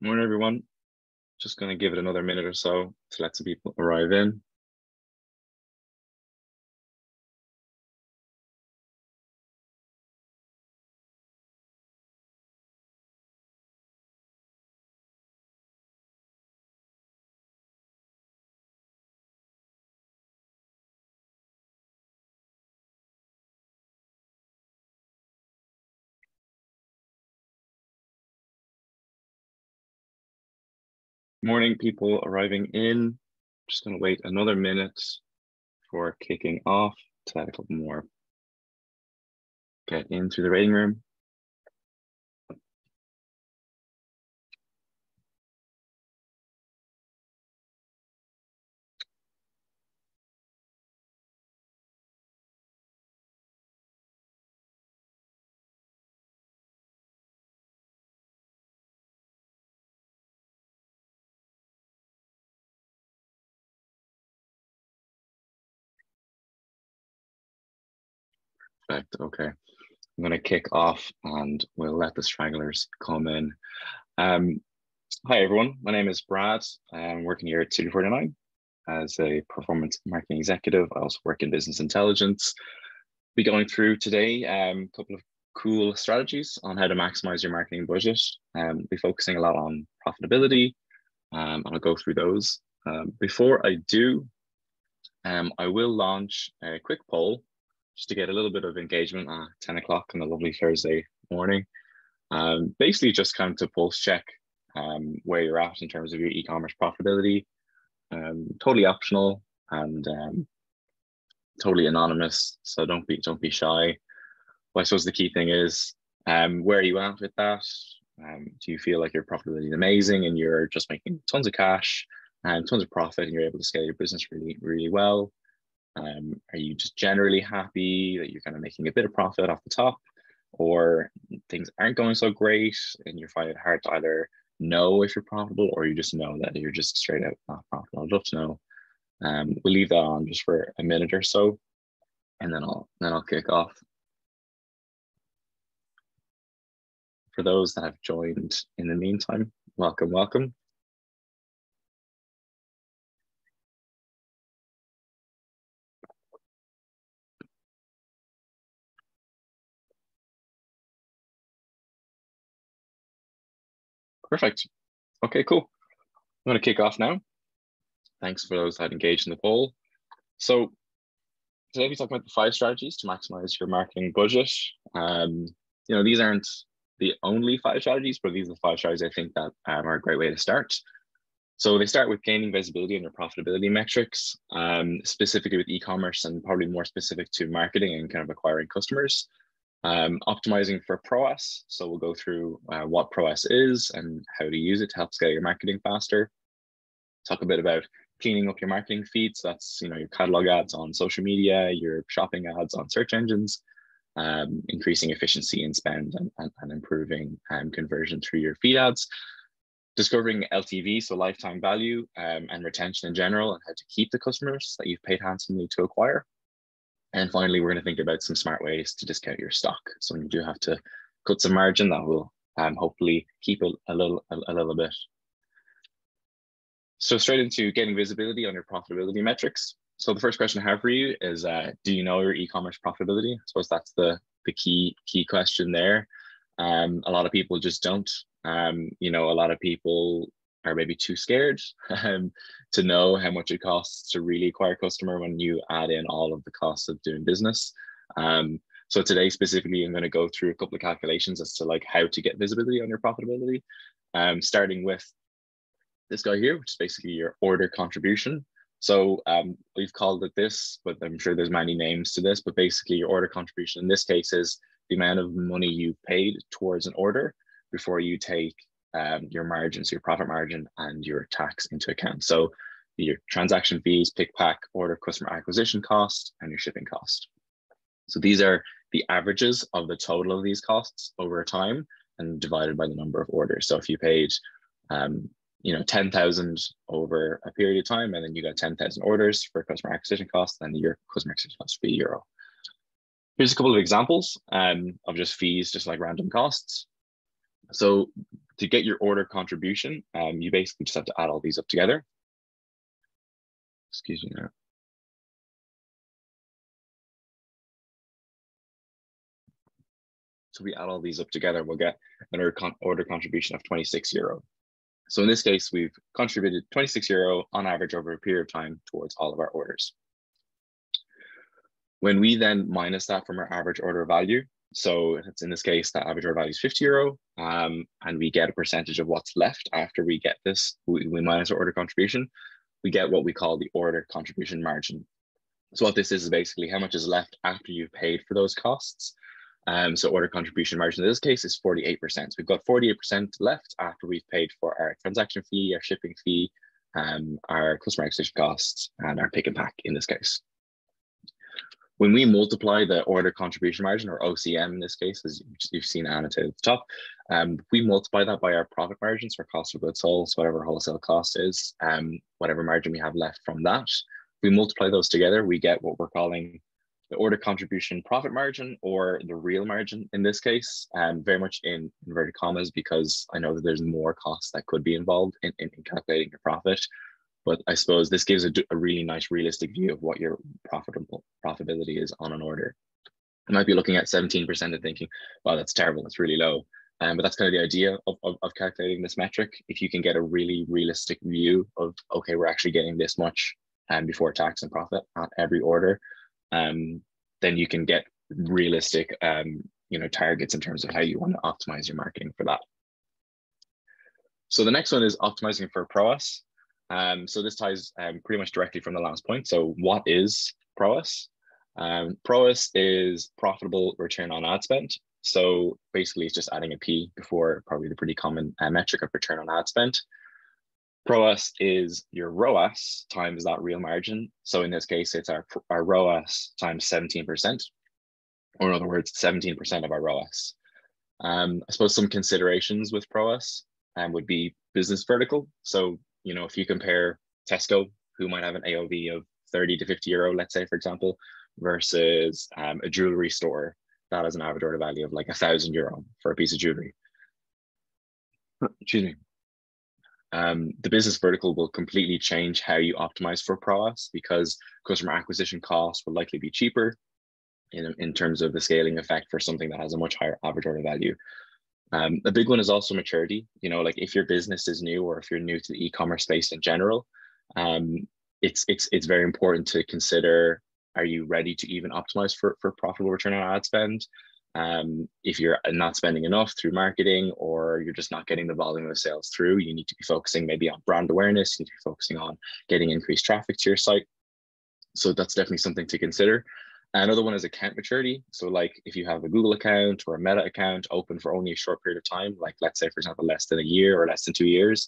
Morning, everyone. Just going to give it another minute or so to let some people arrive in. Morning, people arriving in. Just going to wait another minute for kicking off to let a couple more get in through the waiting room. Perfect. Okay. I'm going to kick off and we'll let the stragglers come in. Hi, everyone. My name is Brad. I'm working here at StudioForty9 as a performance marketing executive. I also work in business intelligence. Be going through today a couple of cool strategies on how to maximize your marketing budget. Be focusing a lot on profitability, and I'll go through those. Before I do, I will launch a quick poll just to get a little bit of engagement at 10 o'clock on a lovely Thursday morning. Basically just kind of to pulse check where you're at in terms of your e-commerce profitability. Totally optional and totally anonymous, so don't be shy. Well, I suppose the key thing is where are you at with that? Do you feel like your profitability is amazing and you're just making tons of cash and tons of profit and you're able to scale your business really well? Are you just generally happy that you're kind of making a bit of profit off the top, or things aren't going so great and you find it hard to either know if you're profitable or you just know that you're just straight out not profitable? I'd love to know. We'll leave that on just for a minute or so, and then I'll kick off. For those that have joined in the meantime, welcome. Perfect. Okay, cool. I'm going to kick off now. Thanks for those that engaged in the poll. So today we talk about the 5 strategies to maximize your marketing budget. These aren't the only 5 strategies, but these are the 5 strategies I think that are a great way to start. So they start with gaining visibility on your profitability metrics, specifically with e-commerce and probably more specific to marketing and kind of acquiring customers. Optimizing for ROAS. So we'll go through what ROAS is and how to use it to help scale your marketing faster. Talk a bit about cleaning up your marketing feed. So that's your catalog ads on social media, your shopping ads on search engines, increasing efficiency in spend and improving conversion through your feed ads. Discovering LTV, so lifetime value, and retention in general, and how to keep the customers that you've paid handsomely to acquire. And finally, we're going to think about some smart ways to discount your stock. So when you do have to cut some margin, that will hopefully keep a little bit. So straight into getting visibility on your profitability metrics. So the first question I have for you is, do you know your e-commerce profitability? I suppose that's the key question there. A lot of people just don't. A lot of people are maybe too scared to know how much it costs to really acquire a customer when you add in all of the costs of doing business. So today specifically, I'm going to go through a couple of calculations as to how to get visibility on your profitability, starting with this guy here, which is basically your order contribution. So we've called it this, but I'm sure there's many names to this, but basically your order contribution in this case is the amount of money you've paid towards an order before you take your margins, your profit margin, and your tax into account. So your transaction fees, pick, pack, order, customer acquisition cost, and your shipping cost. So these are the averages of the total of these costs over time and divided by the number of orders. So if you paid 10,000 over a period of time, and then you got 10,000 orders for customer acquisition cost, then your customer acquisition cost would be €1. Here's a couple of examples of just fees, just like random costs. So To get your order contribution, you basically just have to add all these up together. Excuse me now. So we add all these up together, we'll get an order contribution of 26 euro. So in this case, we've contributed 26 euro on average over a period of time towards all of our orders. When we then minus that from our average order value, so it's in this case, that average order value is 50 euro, and we get a percentage of what's left after we get this, we minus our order contribution, we get what we call the order contribution margin. So what this is basically how much is left after you've paid for those costs. So order contribution margin in this case is 48%. So we've got 48% left after we've paid for our transaction fee, our shipping fee, our customer acquisition costs, and our pick and pack in this case. When we multiply the order contribution margin, or OCM in this case, as you've seen annotated at the top, we multiply that by our profit margins for cost of goods sold, so whatever wholesale cost is, whatever margin we have left from that. We multiply those together, we get what we're calling the order contribution profit margin, or the real margin in this case, very much in inverted commas, because I know that there's more costs that could be involved in calculating your profit. But I suppose this gives a really nice realistic view of what your profitability is on an order. I might be looking at 17% and thinking, wow, that's terrible, that's really low. But that's kind of the idea of calculating this metric. If you can get a really realistic view of, okay, we're actually getting this much before tax and profit on every order, then you can get realistic targets in terms of how you want to optimize your marketing for that. So the next one is optimizing for ROAS. So this ties pretty much directly from the last point. So what is ROAS? ROAS is profitable return on ad spend. So basically it's just adding a P before probably the pretty common metric of return on ad spend. ROAS is your ROAS times that real margin. So in this case, it's our ROAS times 17%, or in other words, 17% of our ROAS. I suppose some considerations with ROAS would be business vertical. So, if you compare Tesco, who might have an AOV of 30 to 50 euro, let's say, for example, versus a jewelry store that has an average order value of like 1,000 euro for a piece of jewelry. Excuse me. The business vertical will completely change how you optimize for ROAS, because customer acquisition costs will likely be cheaper in terms of the scaling effect for something that has a much higher average order value. A big one is also maturity. Like if your business is new, or if you're new to the e-commerce space in general, it's very important to consider, are you ready to even optimize for profitable return on ad spend? If you're not spending enough through marketing, or you're just not getting the volume of sales through, you need to be focusing maybe on brand awareness, you need to be focusing on getting increased traffic to your site. So that's definitely something to consider. Another one is account maturity. So like if you have a Google account or a Meta account open for only a short period of time, like let's say, for example, less than a year or less than 2 years,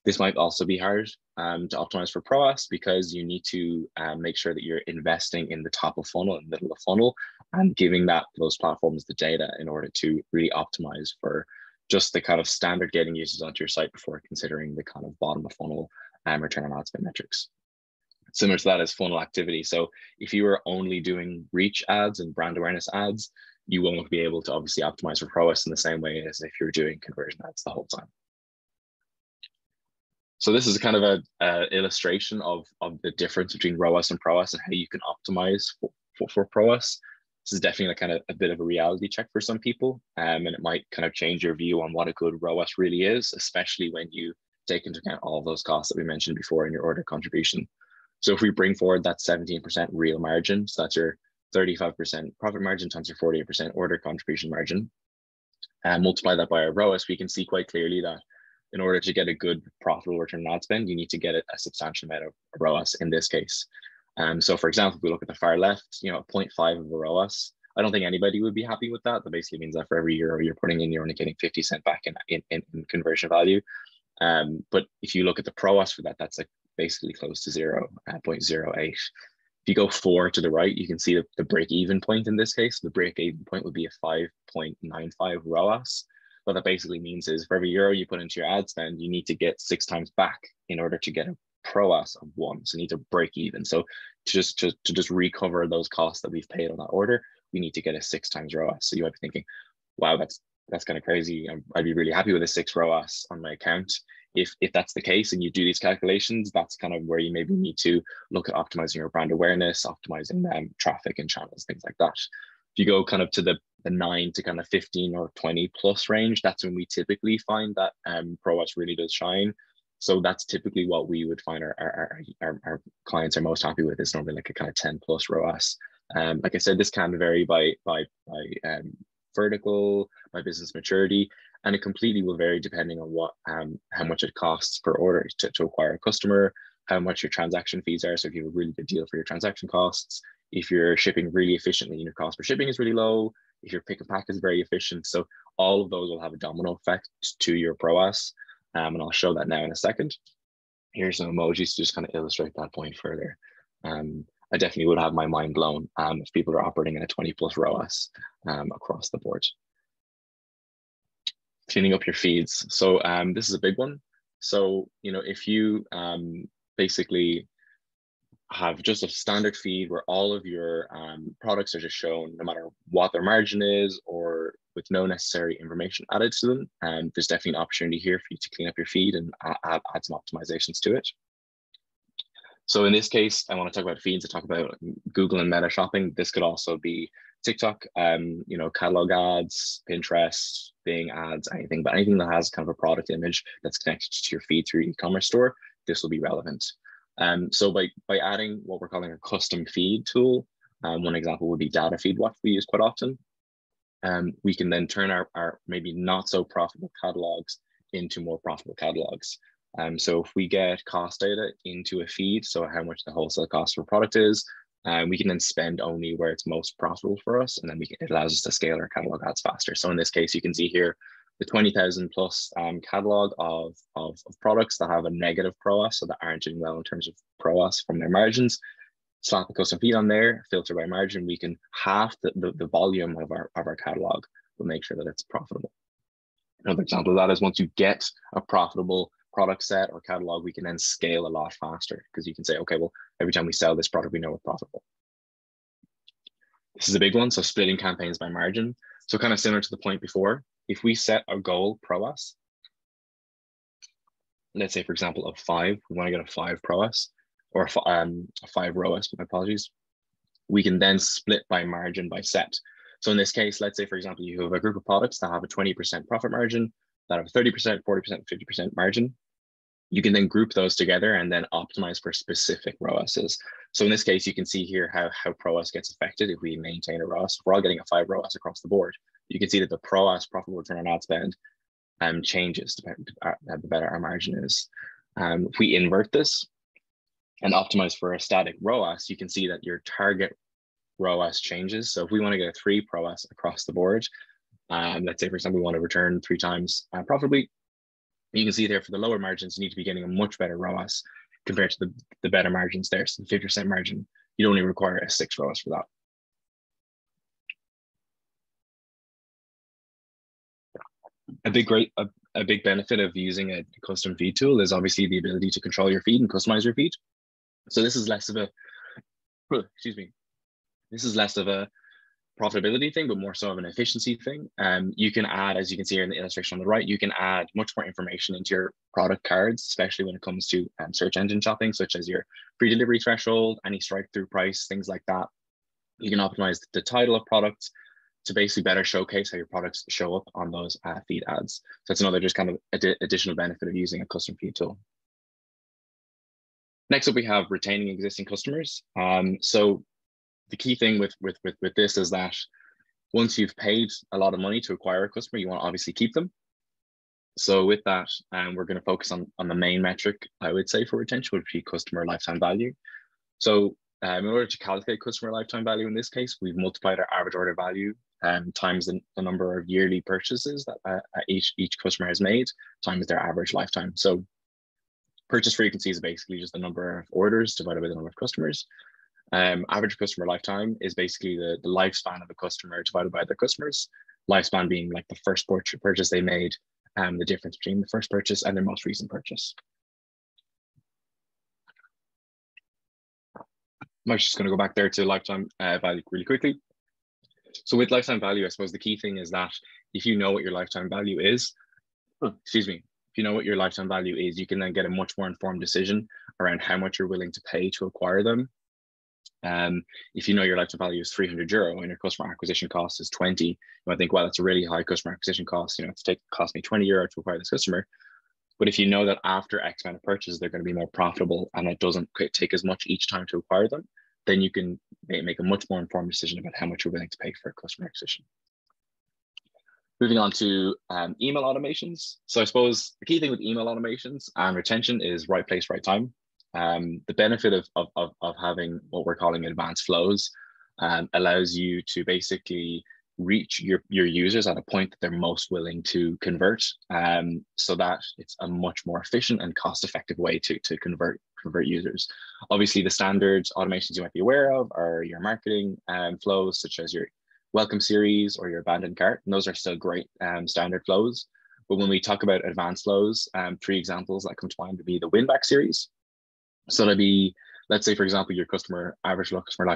this might also be hard to optimize for ROAS, because you need to make sure that you're investing in the top of funnel and middle of funnel, and giving those platforms the data in order to really optimize for just the kind of standard getting users onto your site before considering the kind of bottom of funnel return on ad spend metrics. Similar to that is funnel activity. So if you are only doing reach ads and brand awareness ads, you won't be able to obviously optimize for ROAS in the same way as if you're doing conversion ads the whole time. So this is kind of a illustration of the difference between ROAS and PROAS, and how you can optimize for PROAS. This is definitely kind of a bit of a reality check for some people, and it might kind of change your view on what a good ROAS really is, especially when you take into account all of those costs that we mentioned before in your order contribution. So if we bring forward that 17% real margin, so that's your 35% profit margin times your 48% order contribution margin, and multiply that by our ROAS, we can see quite clearly that in order to get a good profitable return on ad spend, you need to get a substantial amount of ROAS in this case. So for example, if we look at the far left, 0.5 of a ROAS, I don't think anybody would be happy with that. That basically means that for every euro you're putting in, you're only getting 50 cents back in conversion value. But if you look at the PROAS for that, that's like basically close to 0.08. If you go 4 to the right, you can see the break-even point in this case. The break-even point would be a 5.95 ROAS. What that basically means is for every euro you put into your ad spend, you need to get 6 times back in order to get a PROAS of 1. So you need to break even. So to just recover those costs that we've paid on that order, we need to get a 6 times ROAS. So you might be thinking, wow, that's that's kind of crazy. I'd be really happy with a 6 ROAS on my account. If that's the case and you do these calculations, that's kind of where you maybe need to look at optimizing your brand awareness, optimizing traffic and channels, things like that. If you go kind of to the 9 to kind of 15 or 20 plus range, that's when we typically find that ROAS really does shine. So that's typically what we would find our clients are most happy with, is normally like a kind of 10 plus ROAS. Like I said, this can vary by vertical, by business maturity, and it completely will vary depending on what how much it costs per order to acquire a customer, how much your transaction fees are. So if you have a really good deal for your transaction costs, if you're shipping really efficiently and your cost per shipping is really low, if your pick and pack is very efficient. So all of those will have a domino effect to your ROAS. And I'll show that now in a second. Here's some emojis to just kind of illustrate that point further. I definitely would have my mind blown if people are operating in a 20 plus ROAS across the board. Cleaning up your feeds. So this is a big one. So, you know, if you basically have just a standard feed where all of your products are just shown, no matter what their margin is, or with no necessary information added to them, there's definitely an opportunity here for you to clean up your feed and add some optimizations to it. So in this case, I want to talk about feeds. I talk about Google and Meta shopping. This could also be TikTok, you know, catalog ads, Pinterest, Bing ads, anything, but anything that has kind of a product image that's connected to your feed through your e-commerce store, this will be relevant. So by adding what we're calling a custom feed tool, one example would be data feed, what we use quite often. We can then turn our maybe not so profitable catalogs into more profitable catalogs. So if we get cost data into a feed, so how much the wholesale cost of a product is, we can then spend only where it's most profitable for us, and then it allows us to scale our catalog ads faster. So in this case, you can see here the 20,000 plus catalog of products that have a negative ROAS, so that aren't doing well in terms of ROAS from their margins. Slap a custom feed on there, filter by margin. We can half the volume of our catalog, but make sure that it's profitable. Another example of that is once you get a profitable product set or catalog, we can then scale a lot faster, because you can say, okay, well, every time we sell this product, we know it's profitable. This is a big one. So splitting campaigns by margin. So kind of similar to the point before, if we set a goal ROAS, let's say, for example, of 5, we want to get a 5 ROAS, or a 5 ROAS, my apologies. We can then split by margin by set. So in this case, let's say, for example, you have a group of products that have a 20% profit margin, that have a 30%, 40%, 50% margin. You can then group those together and then optimize for specific ROASs. So in this case, you can see here how ROAS gets affected if we maintain a ROAS. If we're all getting a 5 ROAS across the board, you can see that the ROAS, profitable return on ad spend, changes the better our margin is. If we invert this and optimize for a static ROAS, you can see that your target ROAS changes. So if we want to get a 3 ROAS across the board, let's say, for example, we want to return 3 times profitably, you can see there for the lower margins, you need to be getting a much better ROAS compared to the better margins there. So the 50% margin, you'd only require a 6 ROAS for that. A big benefit of using a custom feed tool is obviously the ability to control your feed and customize your feed. So this is less of a, excuse me, this is less of a profitability thing, but more so of an efficiency thing. You can add, as you can see here in the illustration on the right, you can add much more information into your product cards, especially when it comes to search engine shopping, such as your free delivery threshold, any strike through price, things like that. You can optimize the title of products to basically better showcase how your products show up on those feed ads. So that's another just kind of additional benefit of using a custom feed tool. Next up, we have retaining existing customers. So the key thing with this is that once you've paid a lot of money to acquire a customer, you want to obviously keep them. So with that, we're going to focus on the main metric, I would say, for retention, would be customer lifetime value. So in order to calculate customer lifetime value in this case, we've multiplied our average order value times the number of yearly purchases that each customer has made times their average lifetime. So purchase frequency is basically just the number of orders divided by the number of customers. Average customer lifetime is basically the lifespan of a customer divided by their customers. Lifespan being like the first purchase they made, the difference between the first purchase and their most recent purchase. I'm just going to go back there to lifetime value really quickly. So with lifetime value, I suppose the key thing is that if you know what your lifetime value is, excuse me, if you know what your lifetime value is, you can then get a much more informed decision around how much you're willing to pay to acquire them. If you know your lifetime value is €300 and your customer acquisition cost is 20, you might think, well, that's a really high customer acquisition cost. You know, cost me €20 to acquire this customer. But if you know that after X amount of purchases, they're going to be more profitable and it doesn't take as much each time to acquire them, then you can make a much more informed decision about how much you're willing to pay for customer acquisition. Moving on to email automations. So I suppose the key thing with email automations and retention is right place, right time. The benefit of having what we're calling advanced flows allows you to basically reach your users at a point that they're most willing to convert, so that it's a much more efficient and cost-effective way to convert users. Obviously, the standard automations you might be aware of are your marketing flows, such as your welcome series or your abandoned cart, and those are still great standard flows. But when we talk about advanced flows, 3 examples that come to mind would be the win-back series. So that'd be, let's say, for example, your average customer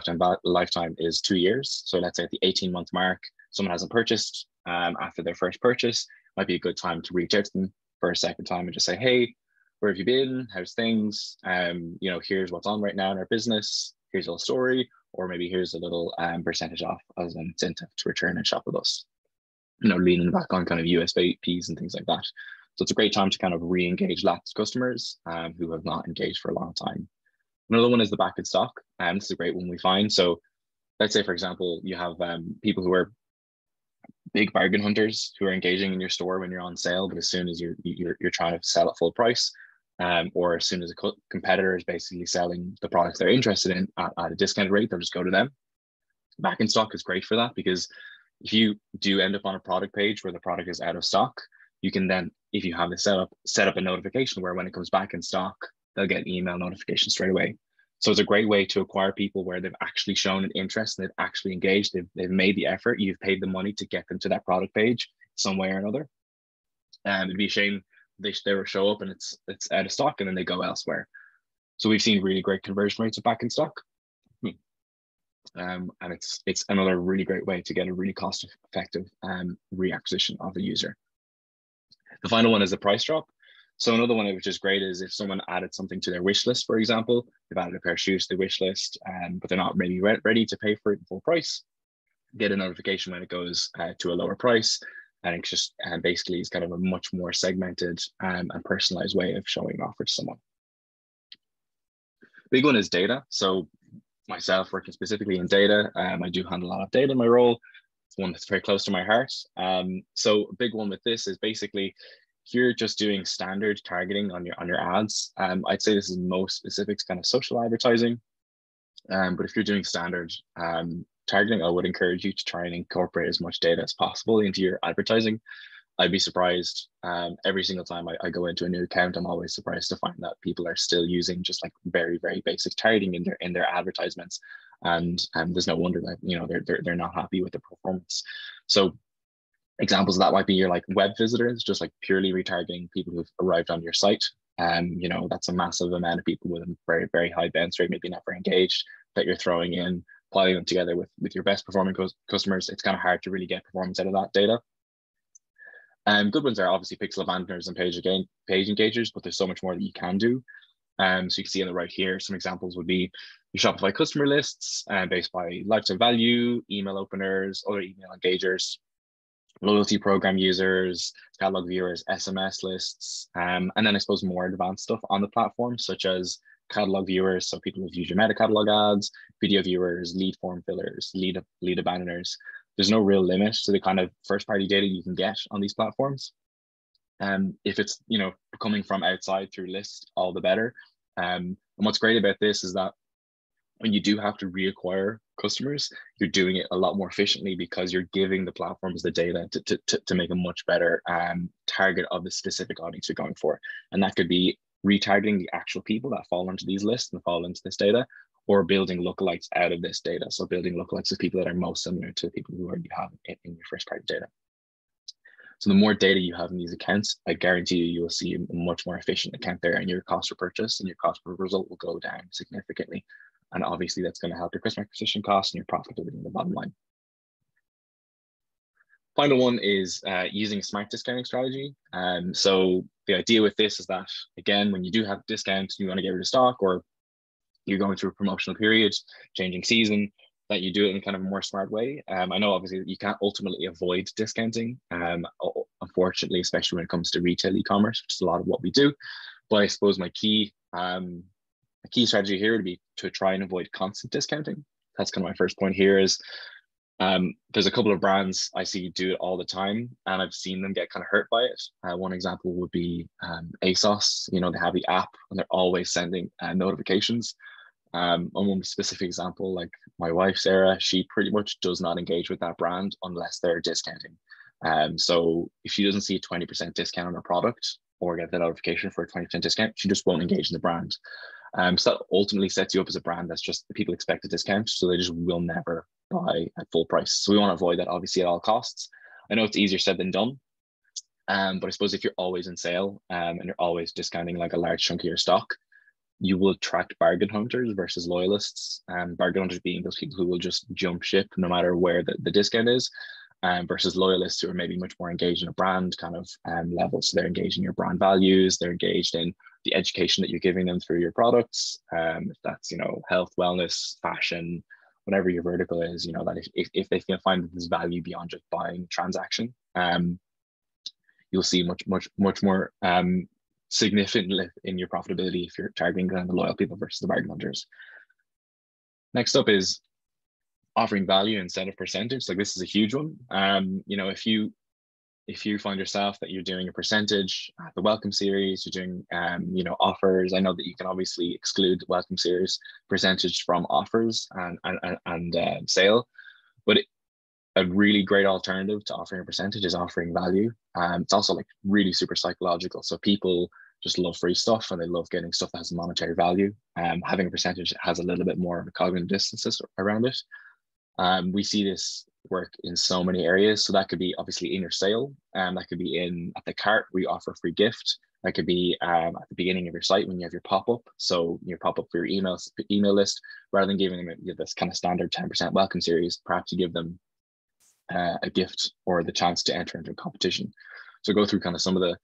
lifetime is 2 years. So let's say at the 18-month mark, someone hasn't purchased after their first purchase, might be a good time to reach out to them for a second time and just say, hey, where have you been? How's things? You know, here's what's on right now in our business. Here's a little story, or maybe here's a little percentage off as an incentive to return and shop with us. You know, leaning back on kind of USPs and things like that. So it's a great time to kind of re-engage lapsed customers who have not engaged for a long time. Another one is the back in stock. This is a great one we find. So let's say, for example, you have people who are big bargain hunters who are engaging in your store when you're on sale, but as soon as you're trying to sell at full price, or as soon as a competitor is basically selling the products they're interested in at a discounted rate, they'll just go to them. Back in stock is great for that, because if you do end up on a product page where the product is out of stock, you can then, if you have it set up a notification where when it comes back in stock, they'll get an email notification straight away. So it's a great way to acquire people where they've actually shown an interest and they've actually engaged. They've made the effort. You've paid the money to get them to that product page some way or another. It'd be a shame they show up and it's out of stock and then they go elsewhere. So we've seen really great conversion rates of back in stock. And it's another really great way to get a really cost-effective reacquisition of a user. The final one is the price drop. So another one which is great is if someone added something to their wish list, for example, they've added a pair of shoes to the wish list, but they're not maybe ready to pay for it in full price, get a notification when it goes to a lower price. And it's just basically it's kind of a much more segmented and personalized way of showing an offer to someone. Big one is data. So myself working specifically in data, I do handle a lot of data in my role. It's one that's very close to my heart. So a big one with this is basically, if you're just doing standard targeting on your ads, I'd say this is most specific to kind of social advertising. But if you're doing standard targeting, I would encourage you to try and incorporate as much data as possible into your advertising. I'd be surprised every single time I go into a new account. I'm always surprised to find that people are still using just like very, very basic targeting in their advertisements, and there's no wonder that they're not happy with the performance. So examples of that might be your like web visitors, just like purely retargeting people who've arrived on your site. That's a massive amount of people with a very, very high bounce rate, maybe never engaged, that you're throwing in, piling them together with your best performing customers. It's kind of hard to really get performance out of that data. Good ones are obviously pixel abandoners and page engagers, but there's so much more that you can do. So you can see on the right here, some examples would be your Shopify customer lists based by lifetime value, email openers, other email engagers, loyalty program users, catalog viewers, SMS lists, and then I suppose more advanced stuff on the platform, such as catalog viewers, so people who've used your meta catalog ads, video viewers, lead form fillers, lead abandoners. There's no real limit to the kind of first party data you can get on these platforms. If it's coming from outside through lists, all the better. And what's great about this is that when you do have to reacquire customers, you're doing it a lot more efficiently because you're giving the platforms the data to make a much better target of the specific audience you're going for. And that could be retargeting the actual people that fall into these lists and fall into this data, or building lookalikes out of this data. So building lookalikes of people that are most similar to people who already have in your first party data. So the more data you have in these accounts, I guarantee you will see a much more efficient account there, and your cost per purchase and your cost per result will go down significantly. And obviously that's going to help your customer acquisition costs and your profitability in the bottom line. Final one is using a smart discounting strategy. So the idea with this is that, again, when you do have discounts, you want to get rid of stock, or you're going through a promotional period, changing season, that you do it in kind of a more smart way. I know obviously you can't ultimately avoid discounting, unfortunately, especially when it comes to retail e-commerce, which is a lot of what we do. But I suppose my key strategy here would be to try and avoid constant discounting. That's kind of my first point here is there's a couple of brands I see do it all the time, and I've seen them get kind of hurt by it. One example would be ASOS. You know, they have the app and they're always sending notifications. On one specific example, like my wife, Sarah, she pretty much does not engage with that brand unless they're discounting. So if she doesn't see a 20% discount on her product or get the notification for a 20% discount, she just won't engage in the brand. So that ultimately sets you up as a brand that's just the people expect a discount, so they just will never buy at full price. So we want to avoid that, obviously, at all costs. I know it's easier said than done, but I suppose if you're always in sale and you're always discounting like a large chunk of your stock, you will attract bargain hunters versus loyalists. Bargain hunters being those people who will just jump ship no matter where the discount is, versus loyalists who are maybe much more engaged in a brand kind of level. So they're engaged in your brand values, they're engaged in the education that you're giving them through your products. If that's, you know, health, wellness, fashion, whatever your vertical is, you know, that if they can find that there's value beyond just buying transaction, you'll see much more significant lift in your profitability if you're targeting the loyal people versus the bargain hunters. Next up is offering value instead of percentage. Like, this is a huge one. You know, if you find yourself that you're doing a percentage at the welcome series, you're doing you know, offers. I know that you can obviously exclude the welcome series percentage from offers and sale, but a really great alternative to offering a percentage is offering value. It's also like really super psychological. So people just love free stuff and they love getting stuff that has monetary value. Having a percentage has a little bit more of a cognitive distance around it. We see this work in so many areas. So that could be obviously in your sale, that could be at the cart where you offer a free gift. That could be at the beginning of your site when you have your pop-up. So your pop-up for your email list, rather than giving them this kind of standard 10% welcome series, perhaps you give them a gift or the chance to enter into a competition. So go through kind of some of the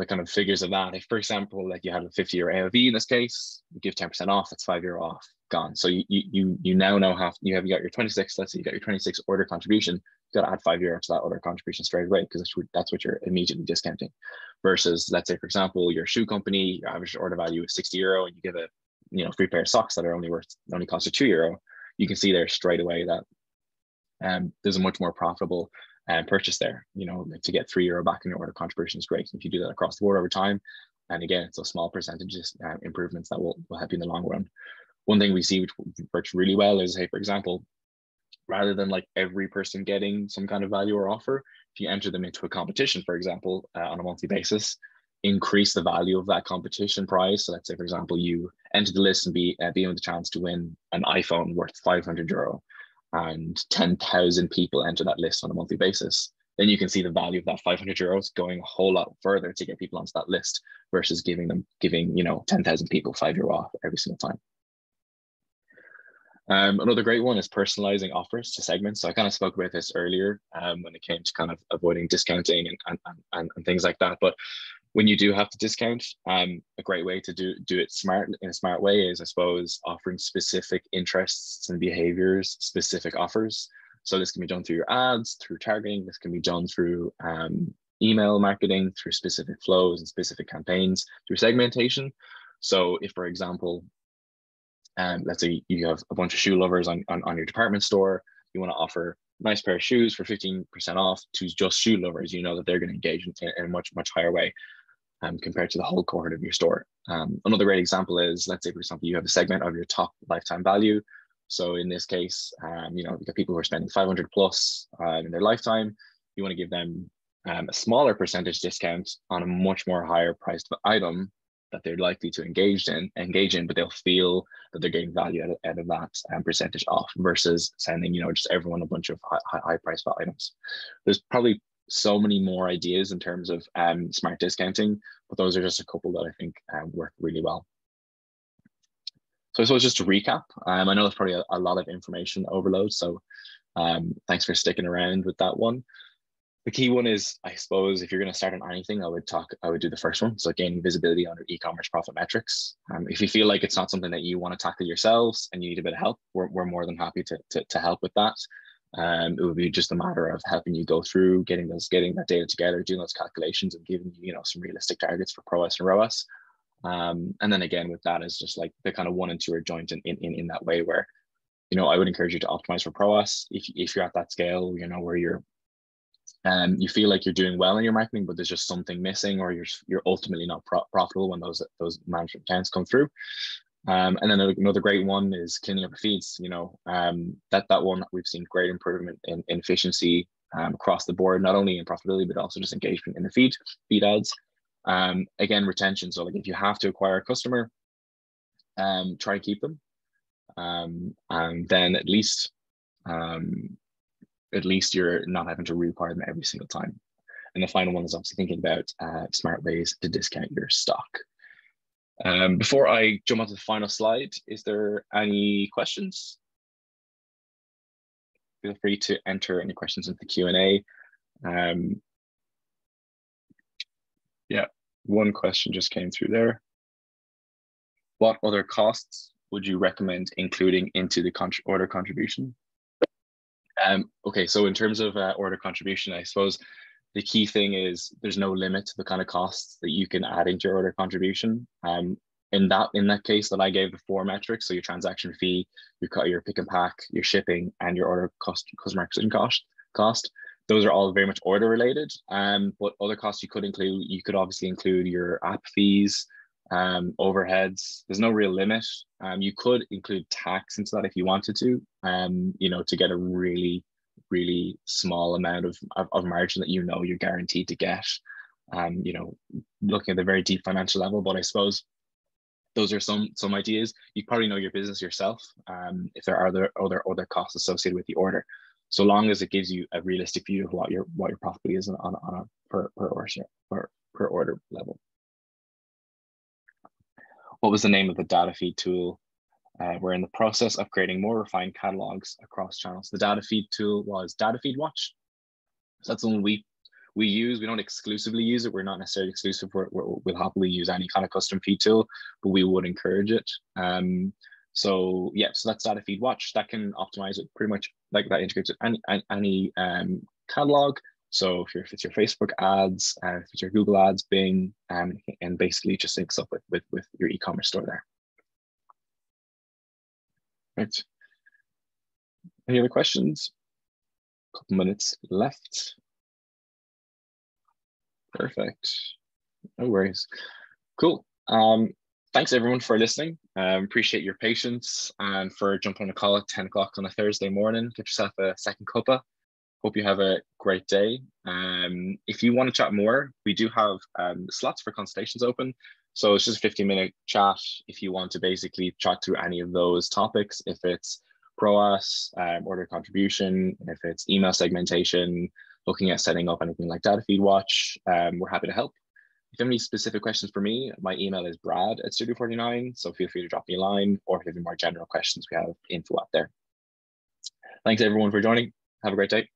kind of figures of that. If, for example, like you had a 50 euro AOV in this case, you give 10% off, that's €5 off, gone. So you now know you got your 26, let's say you got your 26 order contribution, you got to add €5 to that order contribution straight away, because that's what you're immediately discounting. Versus, let's say, for example, your shoe company, your average order value is €60 and you give a free pair of socks that are only cost you €2. You can see there straight away that there's a much more profitable purchase there. You know, like to get €3 back in your order contribution is great. If you do that across the board over time, and again, it's those small percentages improvements that will help you in the long run. One thing we see which works really well is, hey, for example, rather than like every person getting some kind of value or offer, if you enter them into a competition, for example, on a monthly basis, increase the value of that competition prize. So let's say, for example, you enter the list and be with the chance to win an iPhone worth €500, and 10,000 people enter that list on a monthly basis, then you can see the value of that €500 going a whole lot further to get people onto that list versus giving 10,000 people €5 off every single time. Another great one is personalizing offers to segments. So I kind of spoke about this earlier when it came to kind of avoiding discounting and things like that. But when you do have to discount, a great way to do it in a smart way is, I suppose, offering specific interests and behaviors, specific offers. So this can be done through your ads, through targeting. This can be done through email marketing, through specific flows and specific campaigns, through segmentation. So if, for example, let's say you have a bunch of shoe lovers on your department store, you want to offer a nice pair of shoes for 15% off to just shoe lovers, you know that they're going to engage in a much higher way compared to the whole cohort of your store. Another great example is, let's say, for example, you have a segment of your top lifetime value. So in this case, you've got people who are spending 500 plus in their lifetime. You want to give them a smaller percentage discount on a much more higher priced item that they're likely to engage in, but they'll feel that they're getting value out of that percentage off, versus sending, just everyone a bunch of high priced items. There's probably so many more ideas in terms of smart discounting, but those are just a couple that I think work really well. So I suppose just to recap, I know it's probably a lot of information overload, so thanks for sticking around with that one. The key one is, I suppose, if you're going to start on anything, I would do the first one. So gaining visibility on your e-commerce profit metrics. If you feel like it's not something that you want to tackle yourselves and you need a bit of help, we're more than happy to help with that. It would be just a matter of helping you go through getting that data together, doing those calculations, and giving you, some realistic targets for PROAS and ROAS. And then again, with that is just like the kind of 1 and 2 are joint in that way where, I would encourage you to optimize for PROAS if you're at that scale, where you're you feel like you're doing well in your marketing, but there's just something missing, or you're ultimately not profitable when those management accounts come through. And then another great one is cleaning up the feeds. That one we've seen great improvement in efficiency across the board, not only in profitability but also just engagement in the feed ads. Again, retention. So like if you have to acquire a customer, try and keep them, and then at least you're not having to reacquire them every single time. And the final one is obviously thinking about smart ways to discount your stock. Before I jump onto the final slide, is there any questions? Feel free to enter any questions into the Q&A. Yeah, one question just came through there. What other costs would you recommend including into the order contribution? Okay, so in terms of order contribution, I suppose the key thing is there's no limit to the kind of costs that you can add into your order contribution. In that case that I gave the 4 metrics, so your transaction fee, your pick and pack, your shipping, and your order customer acquisition cost, those are all very much order related. But other costs you could obviously include your app fees, overheads. There's no real limit. You could include tax into that if you wanted to, to get a really, really small amount of margin that you're guaranteed to get. Looking at the very deep financial level, but I suppose those are some ideas. You probably know your business yourself. If there are other costs associated with the order, so long as it gives you a realistic view of what your profitability is on a per order level. What was the name of the data feed tool? We're in the process of creating more refined catalogs across channels. The data feed tool was Data Feed Watch. So that's one we use. We don't exclusively use it. We're not necessarily exclusive. We'll happily use any kind of custom feed tool, but we would encourage it. So that's Data Feed Watch. That can optimize it pretty much like that, integrates with any catalog. So if it's your Facebook ads, if it's your Google ads, Bing, and basically just syncs up with your e-commerce store there. Right. Any other questions? A couple minutes left. Perfect. No worries. Cool. Thanks everyone for listening. Appreciate your patience and for jumping on a call at 10 o'clock on a Thursday morning. Get yourself a second cuppa. Hope you have a great day. If you want to chat more, we do have slots for consultations open. So it's just a 15-minute chat if you want to basically chat through any of those topics. If it's PROAS, order contribution, if it's email segmentation, looking at setting up anything like Data Feed Watch, we're happy to help. If you have any specific questions for me, my email is brad@StudioForty9. So feel free to drop me a line, or if you have any more general questions, we have info out there. Thanks everyone for joining. Have a great day.